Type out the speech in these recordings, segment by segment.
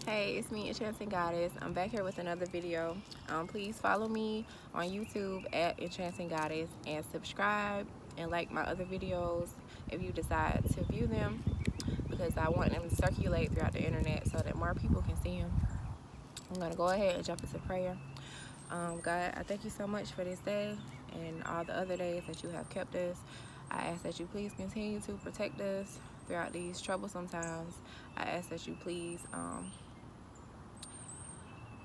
Hey, it's me, Enchanting Goddess. I'm back here with another video. Please follow me on YouTube at Enchanting Goddess and subscribe and like my other videos if you decide to view them, because I want them to circulate throughout the internet so that more people can see them. I'm going to go ahead and jump into prayer. God, I thank you so much for this day and all the other days that you have kept us. I ask that you please continue to protect us throughout these troublesome times. I ask that you please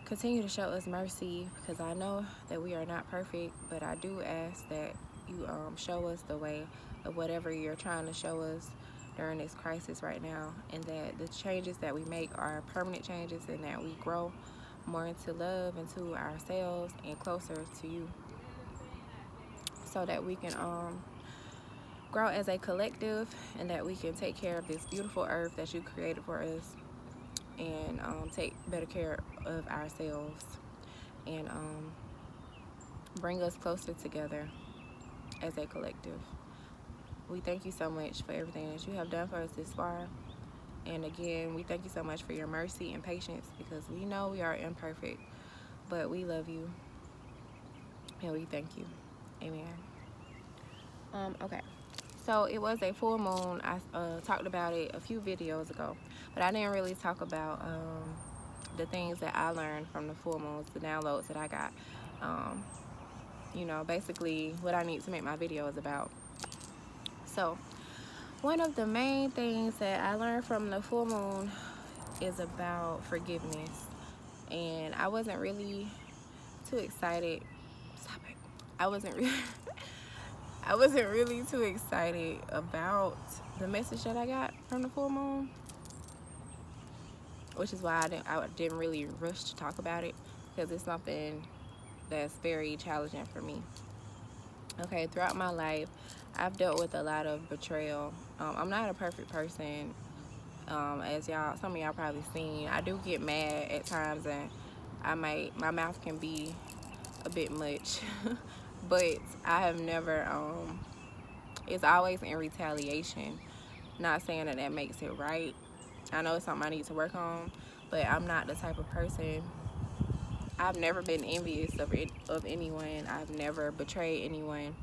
continue to show us mercy, because I know that we are not perfect, but I do ask that you show us the way of whatever you're trying to show us during this crisis right now, and that the changes that we make are permanent changes, and that we grow more into love, into ourselves, and closer to you, so that we can grow as a collective, and that we can take care of this beautiful earth that you created for us, and take better care of ourselves, and bring us closer together as a collective. We thank you so much for everything that you have done for us this far. And again, we thank you so much for your mercy and patience, because we know we are imperfect, but we love you and we thank you. Amen. Okay. So it was a full moon. I talked about it a few videos ago, but I didn't really talk about the things that I learned from the full moons, the downloads that I got. Basically what I need to make my videos about. So one of the main things that I learned from the full moon is about forgiveness. And I wasn't really too excited. Stop it. I wasn't really I wasn't really too excited about the message that I got from the full moon, which is why I didn't really rush to talk about it, because it's something that's very challenging for me. Okay, throughout my life, I've dealt with a lot of betrayal. I'm not a perfect person, as some of y'all probably seen. I do get mad at times, and my mouth can be a bit much, but I have never. It's always in retaliation. Not saying that makes it right. I know it's something I need to work on, but I'm not the type of person. I've never been envious of anyone. I've never betrayed anyone,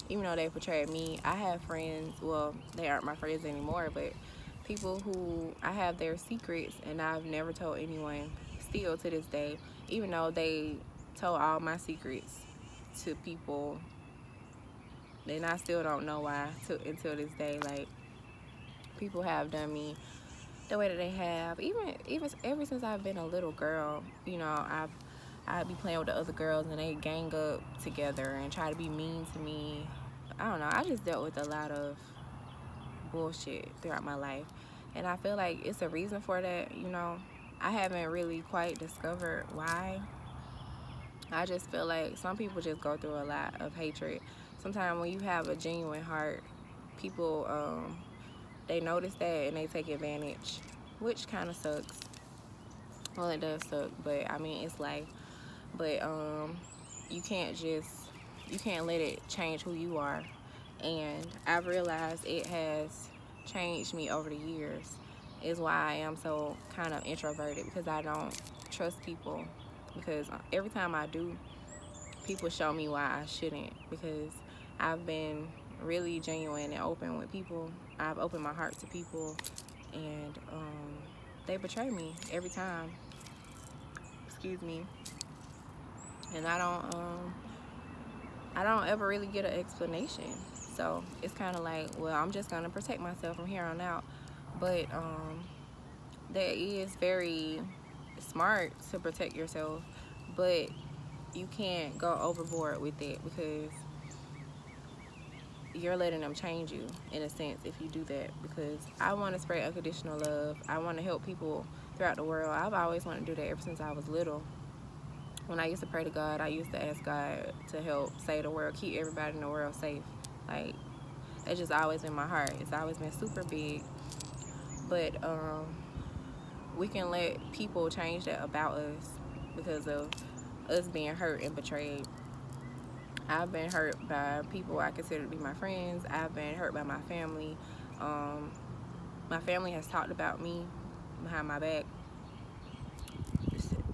even though they betrayed me. I have friends, well, they aren't my friends anymore, but people who I have their secrets, and I've never told anyone, still to this day, even though they told all my secrets to people, and I still don't know why until this day. Like, people have done me the way that they have, even ever since I've been a little girl. I'd be playing with the other girls, and they gang up together and try to be mean to me. I don't know. I just dealt with a lot of bullshit throughout my life, and I feel like it's a reason for that. I haven't really quite discovered why. I just feel like some people just go through a lot of hatred. Sometimes when you have a genuine heart, people they notice that and they take advantage, which kind of sucks. Well, it does suck, but I mean, it's life. But you can't let it change who you are. And I've realized it has changed me over the years. Is why I am so kind of introverted, because I don't trust people. Because every time I do, people show me why I shouldn't, because I've been really genuine and open with people. I've opened my heart to people, and they betray me every time. Excuse me. And I don't ever really get an explanation. So it's kind of like, well, I'm just gonna protect myself from here on out. But that is very smart to protect yourself, but you can't go overboard with it, because you're letting them change you in a sense if you do that. Because I want to spread unconditional love. I want to help people throughout the world. I've always wanted to do that ever since I was little. When I used to pray to God, I used to ask God to help save the world, keep everybody in the world safe. Like, it's just always been my heart. It's always been super big. But we can let people change that about us because of us being hurt and betrayed. I've been hurt by people I consider to be my friends. I've been hurt by my family. My family has talked about me behind my back.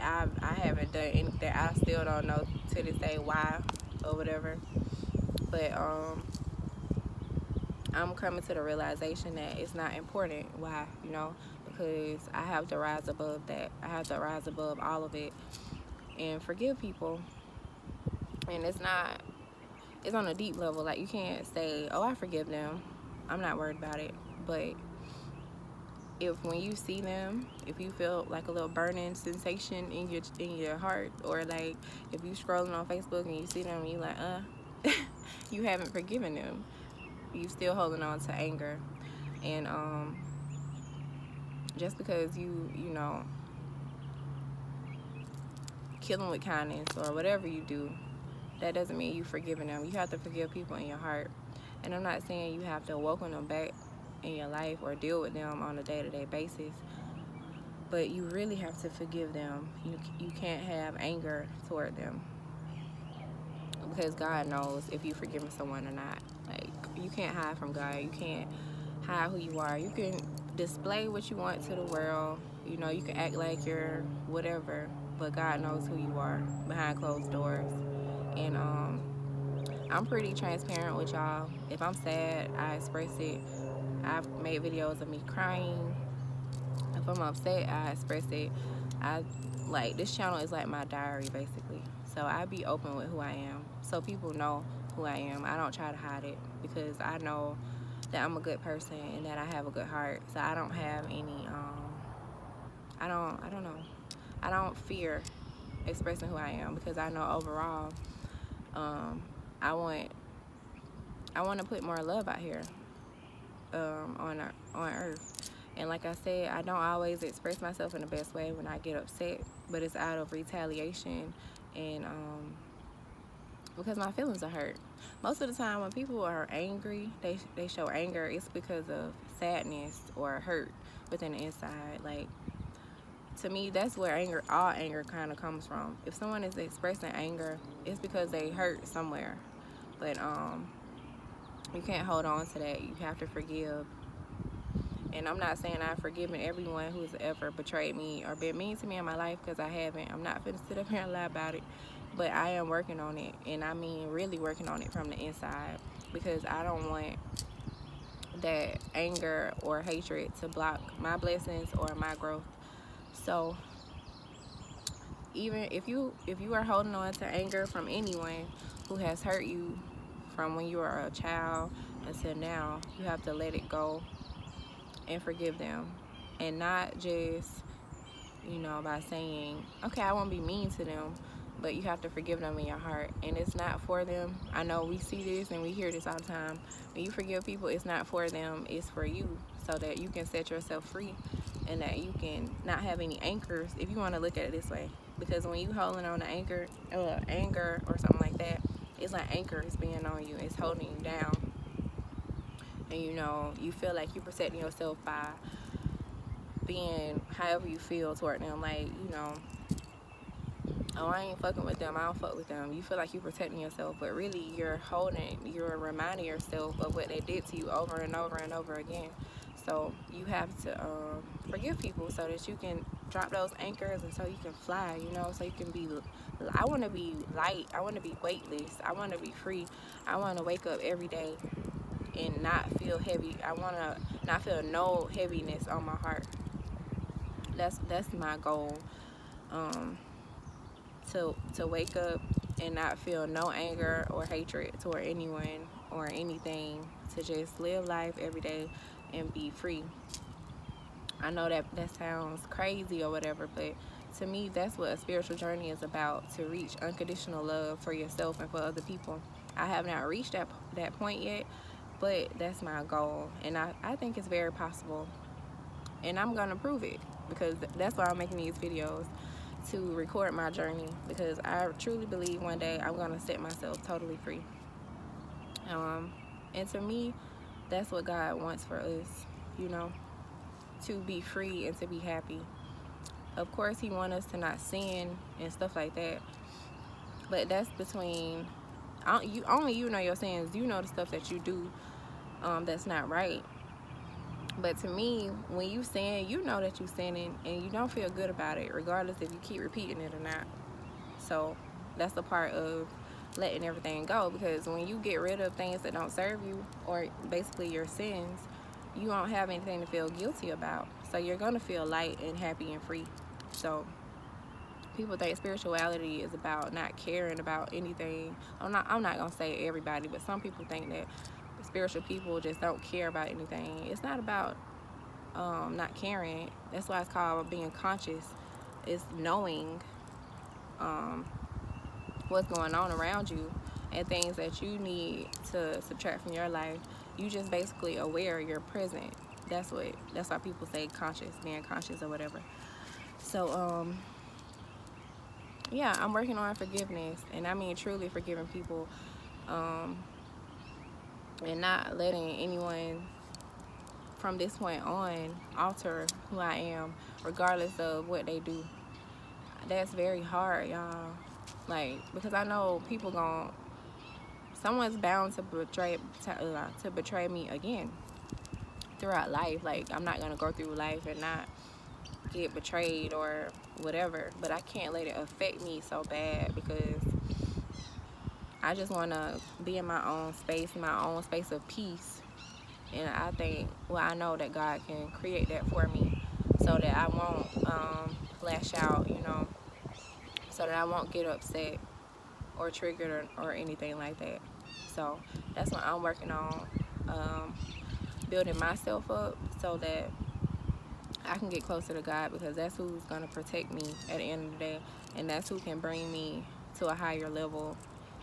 I haven't done anything. I still don't know to this day why or whatever. But I'm coming to the realization that it's not important why, you know, because I have to rise above that. I have to rise above all of it and forgive people. And it's on a deep level. Like, you can't say, oh, I forgive them, I'm not worried about it. But if when you see them, if you feel like a little burning sensation in your heart, or like if you scrolling on Facebook and you see them and you like, you haven't forgiven them. You still holding on to anger. And just because you know, kill them with kindness or whatever you do, that doesn't mean you forgiving them. You have to forgive people in your heart. And I'm not saying you have to welcome them back in your life or deal with them on a day-to-day basis, but you really have to forgive them. You can't have anger toward them, because God knows if you're forgiving someone or not. Like, you can't hide from God. You can't hide who you are. You can display what you want to the world. You know, you can act like you're whatever, but God knows who you are behind closed doors. And I'm pretty transparent with y'all. If I'm sad, I express it. I've made videos of me crying. If I'm upset, I express it. This channel is like my diary, basically. So I be open with who I am, so people know who I am. I don't try to hide it, because I know that I'm a good person and that I have a good heart. So I don't have any I don't know. I don't fear expressing who I am, because I know overall, I want to put more love out here, on earth. And like I said, I don't always express myself in the best way when I get upset, but it's out of retaliation and because my feelings are hurt. Most of the time when people are angry, they show anger, it's because of sadness or hurt within the inside. Like, to me, that's where all anger kind of comes from. If someone is expressing anger, it's because they hurt somewhere. But you can't hold on to that. You have to forgive. And I'm not saying I've forgiven everyone who's ever betrayed me or been mean to me in my life, because I haven't. I'm not finna sit up here and lie about it. But I am working on it, and I mean really working on it from the inside, because I don't want that anger or hatred to block my blessings or my growth. So even if you are holding on to anger from anyone who has hurt you from when you were a child until now, you have to let it go and forgive them. And not just, you know, by saying, okay, I won't be mean to them, but you have to forgive them in your heart. And it's not for them. I know we see this and we hear this all the time. When you forgive people, it's not for them, it's for you, so that you can set yourself free and that you can not have any anchors, if you want to look at it this way. Because when you holding on to anger or something like that, it's like anchor is being on you. It's holding you down. And you know, you feel like you're protecting yourself by being however you feel toward them. Like, you know, oh, I ain't fucking with them, I don't fuck with them. You feel like you're protecting yourself, but really you're reminding yourself of what they did to you over and over and over again. So you have to forgive people so that you can drop those anchors, and so you can fly, you know, so you can be, I want to be light, I want to be weightless, I want to be free. I want to wake up every day and not feel heavy. I want to not feel no heaviness on my heart. That's my goal. To wake up and not feel no anger or hatred toward anyone or anything, to just live life every day and be free. I know that sounds crazy or whatever, but to me, that's what a spiritual journey is about, to reach unconditional love for yourself and for other people. I have not reached that point yet, but that's my goal, and I think it's very possible, and I'm gonna prove it, because that's why I'm making these videos, to record my journey, because I truly believe one day I'm gonna set myself totally free. And to me, that's what God wants for us, you know, to be free and to be happy. Of course, He wants us to not sin and stuff like that, but that's between only you know your sins. You know the stuff that you do that's not right. But to me, when you sin, you know that you sinning and you don't feel good about it, regardless if you keep repeating it or not. So that's the part of letting everything go, because when you get rid of things that don't serve you, or basically your sins, you won't have anything to feel guilty about. So you're gonna feel light and happy and free. So people think spirituality is about not caring about anything. I'm not gonna say everybody, but some people think that spiritual people just don't care about anything. It's not about not caring. That's why it's called being conscious. It's knowing um, what's going on around you and things that you need to subtract from your life. You just basically aware you're present. That's why people say conscious, being conscious or whatever. So yeah, I'm working on forgiveness, and I mean truly forgiving people, and not letting anyone from this point on alter who I am, regardless of what they do. That's very hard, y'all. Like, because I know someone's bound to betray me again throughout life. Like, I'm not gonna go through life and not get betrayed or whatever, but I can't let it affect me so bad, because I just want to be in my own space of peace. And I know that God can create that for me, so that I won't lash out, so that I won't get upset or triggered or anything like that. So that's what I'm working on, building myself up so that I can get closer to God, because that's who's going to protect me at the end of the day, and that's who can bring me to a higher level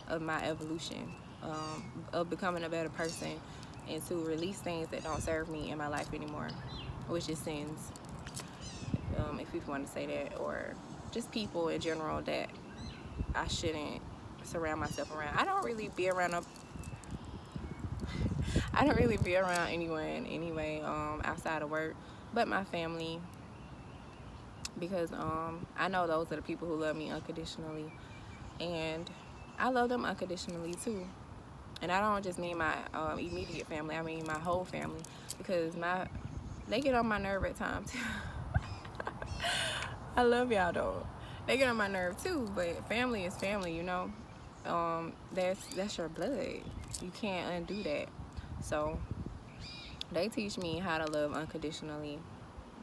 of my evolution, of becoming a better person, and to release things that don't serve me in my life anymore, which is sins, if people want to say that, or just people in general that I shouldn't surround myself around. I don't really be around anyone anyway, outside of work, but my family, because I know those are the people who love me unconditionally, and I love them unconditionally too. And I don't just mean my immediate family, I mean my whole family, because they get on my nerve at times too. I love y'all though. They get on my nerve too, but family is family, that's your blood. You can't undo that. So they teach me how to love unconditionally,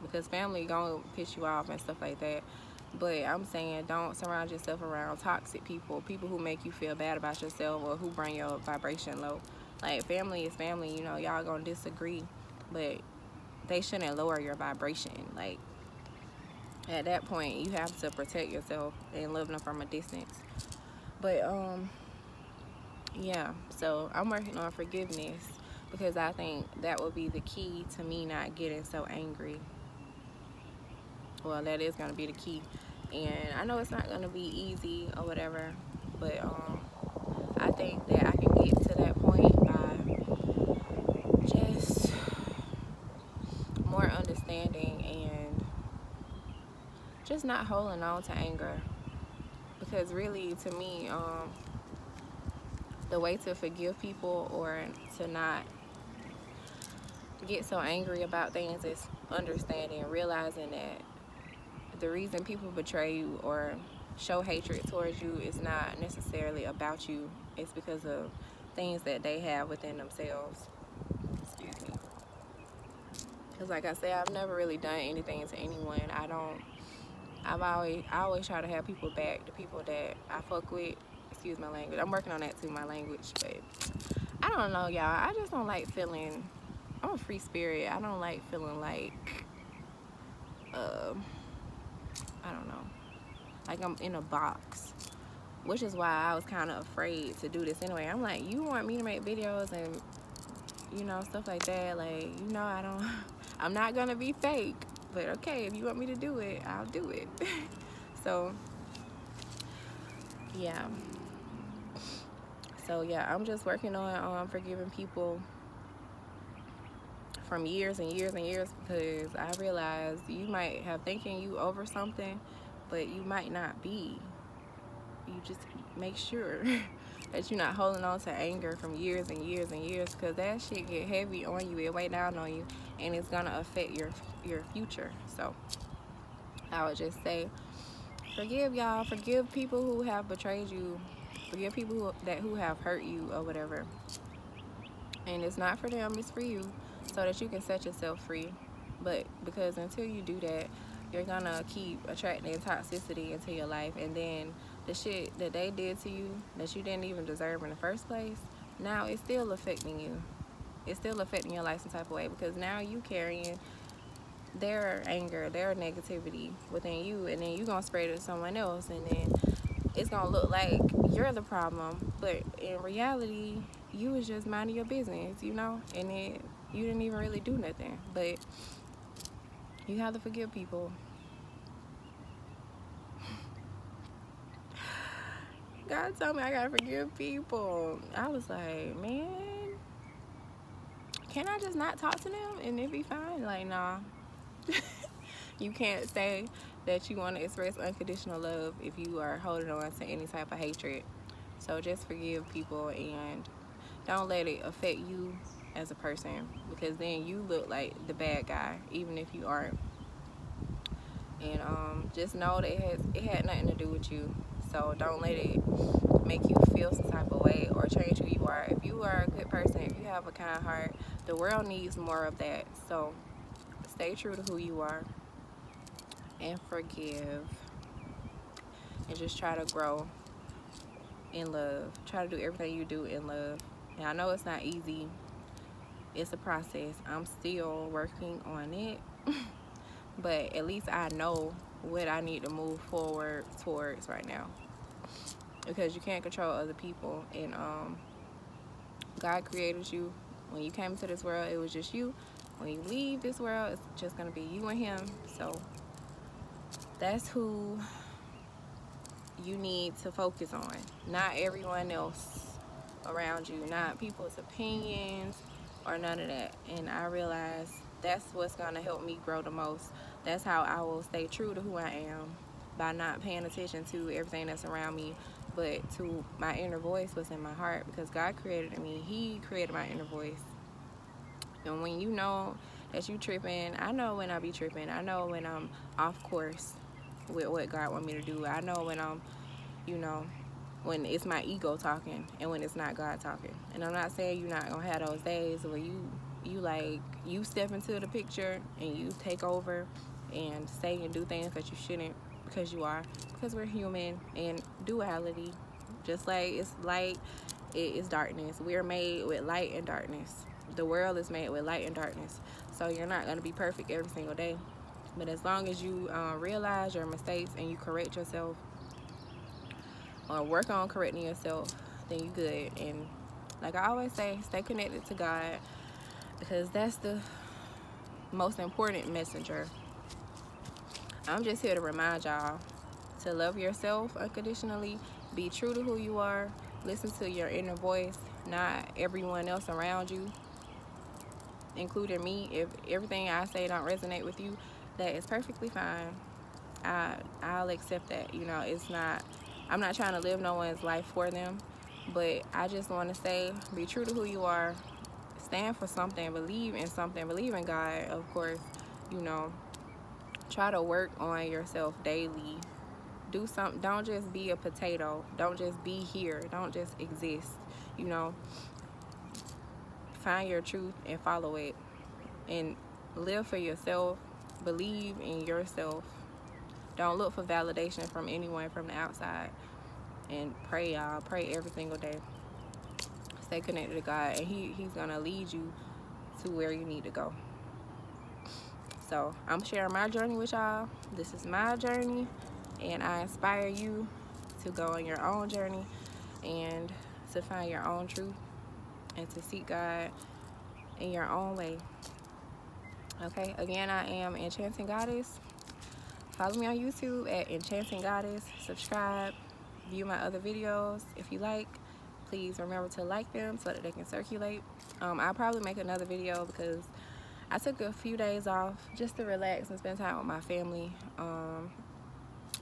because family gonna piss you off and stuff like that. But I'm saying, don't surround yourself around toxic people who make you feel bad about yourself or who bring your vibration low. Like, family is family, y'all gonna disagree, but they shouldn't lower your vibration. Like, at that point, you have to protect yourself and love them from a distance. But yeah, so I'm working on forgiveness, because I think that will be the key to me not getting so angry. Well, that is going to be the key. And I know it's not going to be easy or whatever, but I think that I can get to that point by just more understanding and just not holding on to anger. Because really, to me, the way to forgive people or to not get so angry about things is understanding, realizing that the reason people betray you or show hatred towards you is not necessarily about you. It's because of things that they have within themselves. Excuse me. Because like I said, I've never really done anything to anyone. I always try to have people back, the people that I fuck with. Excuse my language. I'm working on that too, my language. But I don't know, y'all. I just don't like feeling, I'm a free spirit. I don't like feeling like, I don't know, like I'm in a box, which is why I was kind of afraid to do this anyway. I'm like, you want me to make videos and stuff like that, like, I'm not gonna be fake, but okay, if you want me to do it, I'll do it. So yeah, I'm just working on forgiving people from years and years and years, because I realized you might have thinking you over something, but you might not be. make sure that you're not holding on to anger from years and years and years, because that shit get heavy on you, it weigh down on you, and it's gonna affect your future. So I would just say, forgive y'all, forgive people who have betrayed you, forgive people who have hurt you or whatever. And it's not for them, it's for you, so that you can set yourself free. But because until you do that, you're gonna keep attracting toxicity into your life, and then the shit that they did to you that you didn't even deserve in the first place, now it's still affecting you. It's still affecting your life some type of way, because now you carrying their anger, their negativity within you, and then you gonna spread it to someone else, and then it's gonna look like you're the problem, but in reality you was just minding your business, you know, and then you didn't even really do nothing. But you have to forgive people. God told me I gotta forgive people. I was like, man, can I just not talk to them and it be fine? Like, nah. You can't say that you want to express unconditional love if you are holding on to any type of hatred. So just forgive people and don't let it affect you as a person, because then you look like the bad guy even if you aren't. And just know that it had nothing to do with you. So don't let it make you feel some type of way or change who you are. If you are a good person, if you have a kind heart, the world needs more of that. So stay true to who you are and forgive, and just try to grow in love. Try to do everything you do in love. And I know it's not easy. It's a process. I'm still working on it. But at least I know what I need to move forward towards right now. Because you can't control other people. And God created you. When you came into this world, it was just you. When you leave this world, it's just going to be you and him. So that's who you need to focus on. Not everyone else around you. Not people's opinions or none of that. And I realize that's what's going to help me grow the most. That's how I will stay true to who I am, by not paying attention to everything that's around me, but to my inner voice, what's in my heart. Because God created me. He created my inner voice. And when you know that you tripping, I know when I be tripping. I know when I'm off course with what God want me to do. I know when I'm, you know, when it's my ego talking and when it's not God talking. And I'm not saying you're not gonna have those days where you step into the picture and you take over and say and do things that you shouldn't, because you are, because we're human. And duality, just like it's light, it is darkness. We're made with light and darkness. The world is made with light and darkness. So you're not going to be perfect every single day, but as long as you realize your mistakes and you correct yourself or work on correcting yourself, then you good. And like I always say, stay connected to God, because that's the most important messenger. I'm just here to remind y'all to love yourself unconditionally, be true to who you are, listen to your inner voice, not everyone else around you, including me. If everything I say don't resonate with you, that is perfectly fine. I'll accept that. You know, I'm not trying to live no one's life for them, but I just want to say, be true to who you are, stand for something, believe in something, believe in God, of course. You know, try to work on yourself daily. Do something. Don't just be a potato. Don't just be here. Don't just exist. You know, find your truth and follow it, and live for yourself. Believe in yourself. Don't look for validation from anyone from the outside. And pray, y'all. Pray every single day. Stay connected to God, and He's gonna lead you to where you need to go. So I'm sharing my journey with y'all. This is my journey, and I inspire you to go on your own journey and to find your own truth and to seek God in your own way. Okay, again, I am Enchanting Goddess. Follow me on YouTube at Enchanting Goddess. Subscribe, view my other videos if you like. Please remember to like them so that they can circulate. I'll probably make another video because I took a few days off just to relax and spend time with my family.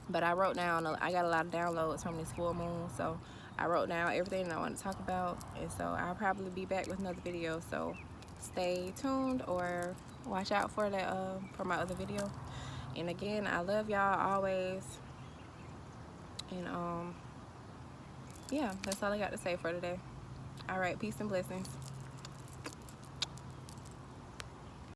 But I wrote down, I got a lot of downloads from this full moon, so I wrote down everything that I want to talk about, and so I'll probably be back with another video, so stay tuned or watch out for that for my other video. And again, I love y'all always, and yeah, that's all I got to say for today. All right, peace and blessings.